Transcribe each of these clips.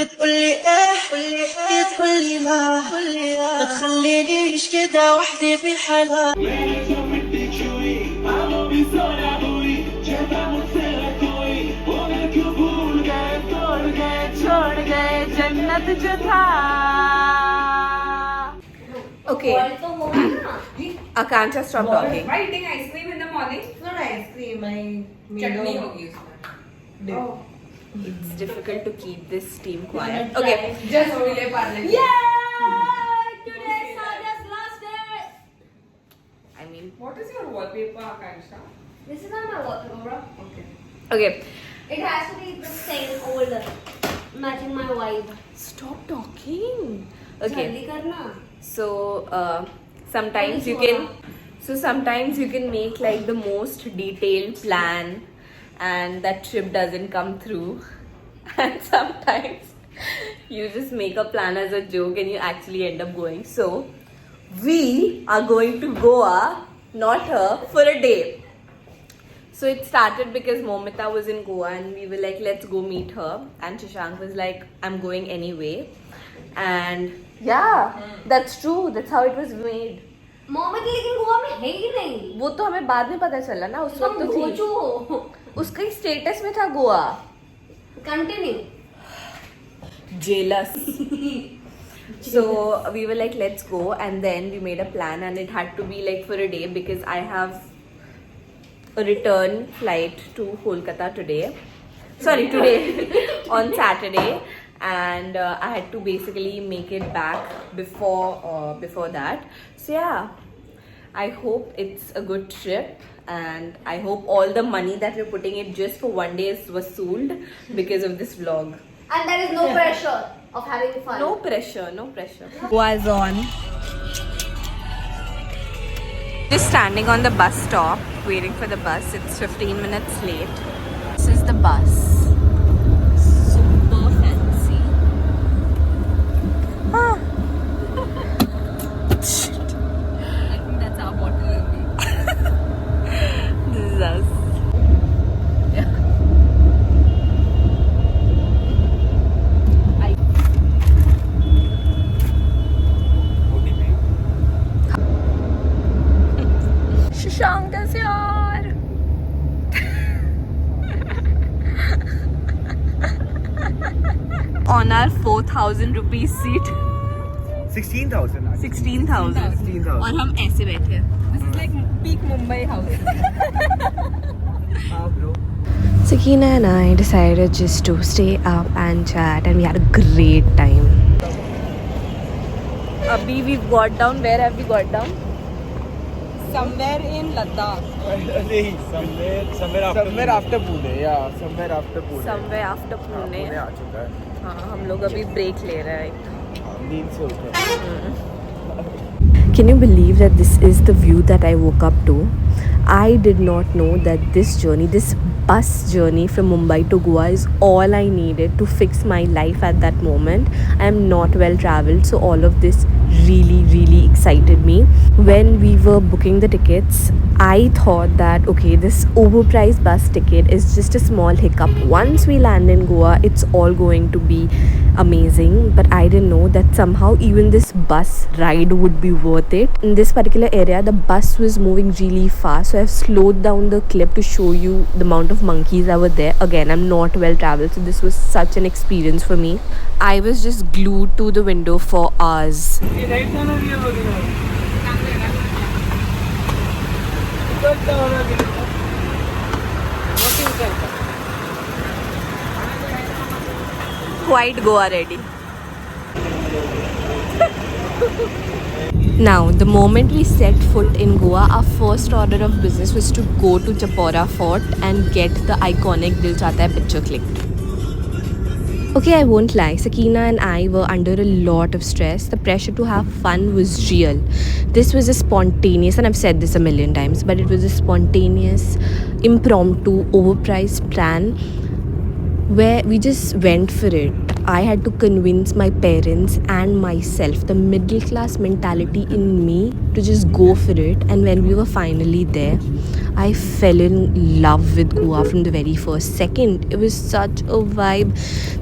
تقولي ايه تقولي ما ما تخلينيش كده وحدي في حالها. Okay. Akanksha, stop talking. Why eating ice cream in the morning? It's not ice cream. Chutney hogi usme. Oh. It's difficult to keep this team quiet. Okay. Just relay parle. Today's Sada's last day. I mean, What is your wallpaper, Akansha? This is not my wallpaper, bro. Okay. okay. It has to be the same old, matching my vibe. Stop talking. Okay. Jaldi karna. So sometimes you can make like the most detailed plan and that trip doesn't come through, and sometimes you just make a plan as a joke and you actually end up going. So we are going to Goa, not her, for a day. So it started because Momita was in Goa and we were like, let's go meet her, and Shashank was like, I'm going anyway. And yeah, that's true. That's how it was made. Mohammad लेकिन गोवा में है ही नहीं. वो तो हमें बाद में पता चला ना, उस वक्त तो थी. गोचू हो. उसका ही स्टेटस में था Goa. Continue. Jealous. So we were like, let's go, and then we made a plan, and it had to be like for a day because I have a return flight to Kolkata today. Sorry, today on Saturday. And I had to basically make it back before that. So yeah, I hope it's a good trip, and I hope all the money that we're putting in just for one day is vasooled because of this vlog. And there is no pressure of having fun. No pressure, no pressure. Was on. Just standing on the bus stop, waiting for the bus. It's 15 minutes late. This is the bus. I think that's our bottle will be. This is us. Yeah. Shashank is here. On our 4,000 rupees seat. 16,000. 16,000. 16,000. और हम ऐसे बैठे हैं. This is like peak Mumbai house. Bro. Sakina and I decided just to stay up and chat, and we had a great time. Abhi we've got down. Where have we got down? Somewhere in Ladakh. Somewhere after Pune. Yeah, somewhere after Pune. Somewhere after Pune. Pune आ चुका है. हाँ, हम लोग अभी break ले रहे हैं. नींद से उठे. Can you believe that this is the view that I woke up to? I did not know that this journey, this bus journey from Mumbai to Goa is all I needed to fix my life at that moment. I am not well traveled, so all of this really excited me. When we were booking the tickets, I thought that okay, this overpriced bus ticket is just a small hiccup. Once we land in Goa, it's all going to be amazing. But I didn't know that somehow even this bus ride would be worth it. In this particular area, the bus was moving really fast, so I've slowed down the clip to show you the amount of monkeys that were there. Again, I'm not well traveled, so this was such an experience for me. I was just glued to the window for hours. Quite Goa ready. Now, the moment we set foot in Goa, our first order of business was to go to Chapora Fort and get the iconic Dil Chahta Hai picture clicked. Okay, I won't lie, Sakina and I were under a lot of stress. The pressure to have fun was real. This was a spontaneous, and I've said this a million times, but it was a spontaneous, impromptu, overpriced plan where we just went for it. I had to convince my parents and myself, the middle class mentality in me, to just go for it. And when we were finally there, I fell in love with Goa from the very first second. It was such a vibe.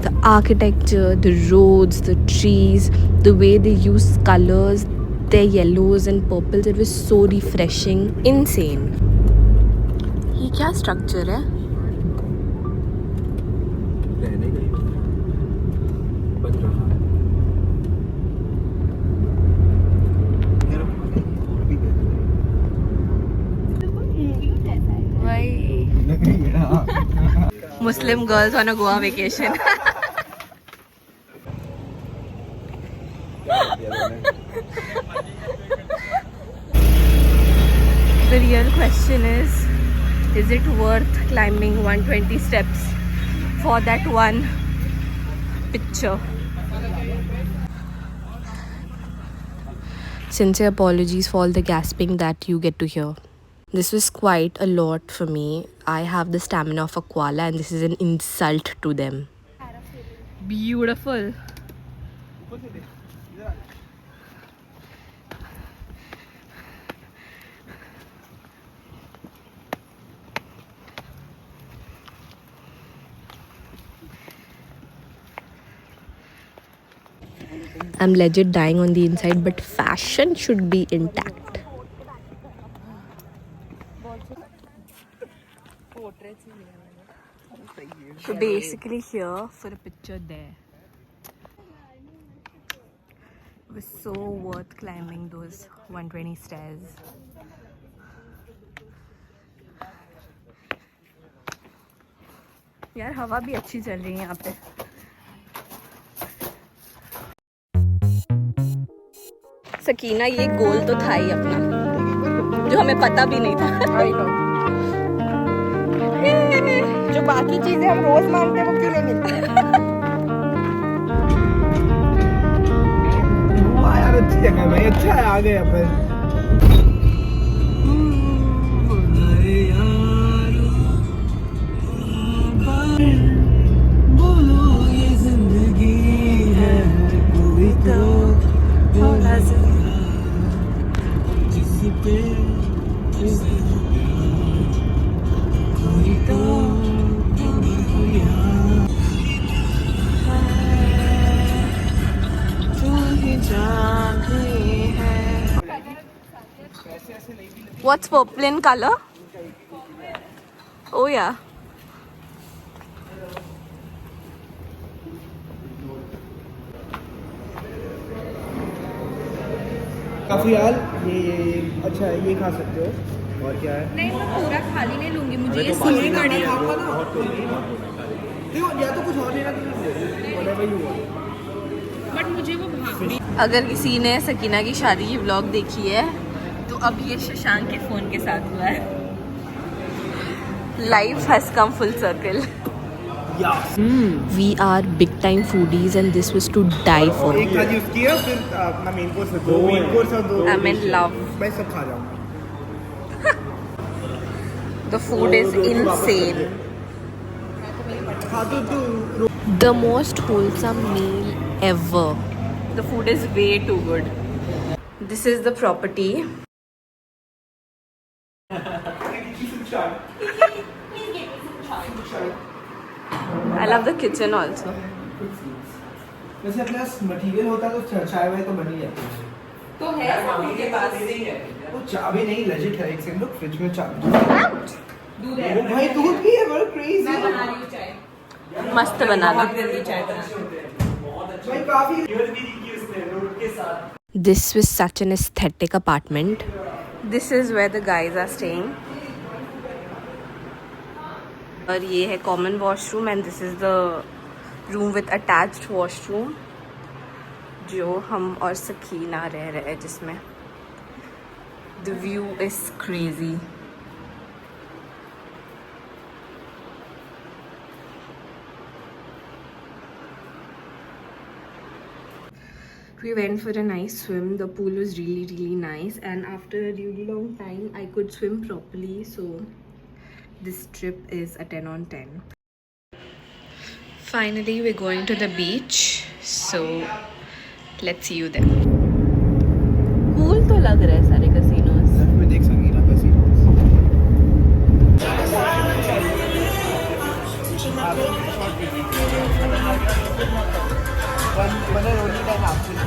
The architecture, the roads, the trees, the way they use colors, their yellows and purples, it was so refreshing. Insane. ये क्या structure है? रहने का ही बन रहा है। Muslim girls on a Goa vacation. The real question is it worth climbing 120 steps for that one picture? Sincere apologies for all the gasping that you get to hear. This was quite a lot for me. I have the stamina of a koala and this is an insult to them. Beautiful. I'm legit dying on the inside, but fashion should be intact. So basically here for a picture there. It was so worth climbing those 120 stairs. यार हवा भी अच्छी चल रही है यहाँ पे. सकीना ये गोल तो था ही अपना, जो हमें पता भी नहीं था. जो बाकी चीजें हम रोज मांगते हैं वो क्यों नहीं मिलती? गोवा यार अच्छी जगह है भाई, अच्छा है, आ गए अपन। बोलो ये जिंदगी है कोई तो जिसपे कोई तो What's purple in color? Oh yeah. काफी यार ये अच्छा है, ये खा सकते हो। और क्या है? नहीं मैं पूरा खाली नहीं लूंगी, मुझे ये सीढ़ी सीढ़ी कड़ी कड़ी खाऊंगा ना। देखो या तो कुछ और लेना whatever you want। बट मुझे वो भाभी अगर किसी ने सकीना की शादी की व्लॉग देखी है तो अब ये शशांक के फोन के साथ हुआ है. Life has come full circle. We are big time foodies and this was to die for. एक थाली उसकी है, फिर अपना मेन कोर्स है, दो मेन कोर्स और दो। I'm in love. मैं सब खा जाऊंगा। The food is insane. हाँ तो The most wholesome meal ever. The food is way too good. This is the property. I love the kitchen also. वैसे अपने पास मटेरियल होता तो चाय वाय तो बन ही जाती है। तो है सभी के पास। वो चाबी नहीं, लेजिट है। एक सेकंड रुक, फ्रिज में चाबी। दूध है। वो भाई दूध भी है, बड़ा क्रेजी। मैं बना रही हूँ चाय। मस्त बनाना. जल्दी चाय बना। भाई काफी। This was such an aesthetic apartment. This is where the guys are staying. और ये है common washroom and this is the room with attached washroom जो हम और सकीना रह रहे हैं जिसमें. The view is crazy. We went for a nice swim. The pool was really nice and after a really long time I could swim properly, so this trip is a 10 on 10. Finally, we're going to the beach. So, let's see you there. Cool तो लग रहा है सारे casinos. मैं देख सकी ना casino मैंने रोनी का नाम सुना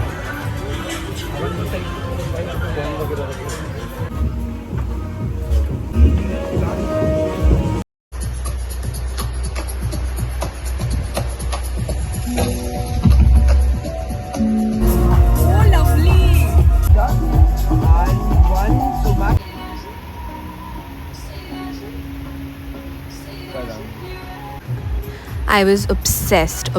I was obsessed.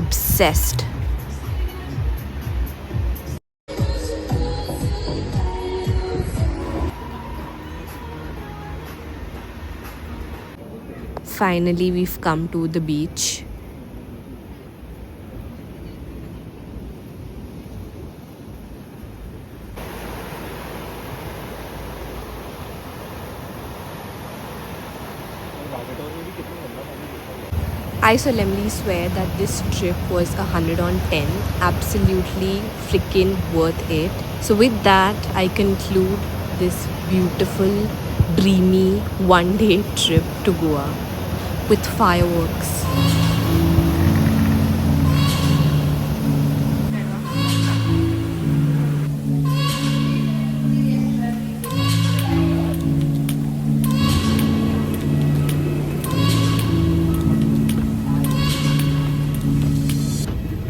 Finally, we've come to the beach. I solemnly swear that this trip was 100 on 10, absolutely freaking worth it. So with that, I conclude this beautiful, dreamy one-day trip to Goa with fireworks.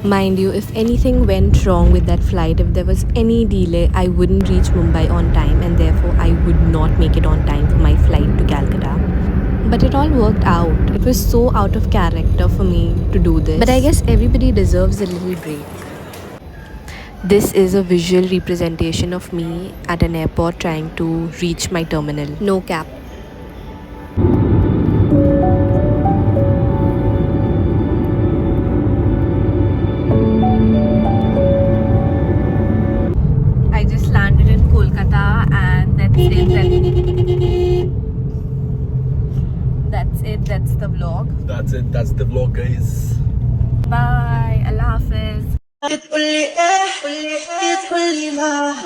Mind you, if anything went wrong with that flight, if there was any delay, I wouldn't reach Mumbai on time and therefore I would not make it on time for my flight to Calcutta. But it all worked out. It was so out of character for me to do this. But I guess everybody deserves a little break. This is a visual representation of me at an airport trying to reach my terminal. No cap. I just landed in Kolkata and that's it. That's the vlog. That's the vlog, guys. Bye. Allah Hafiz. تقولي ايه تقولي ما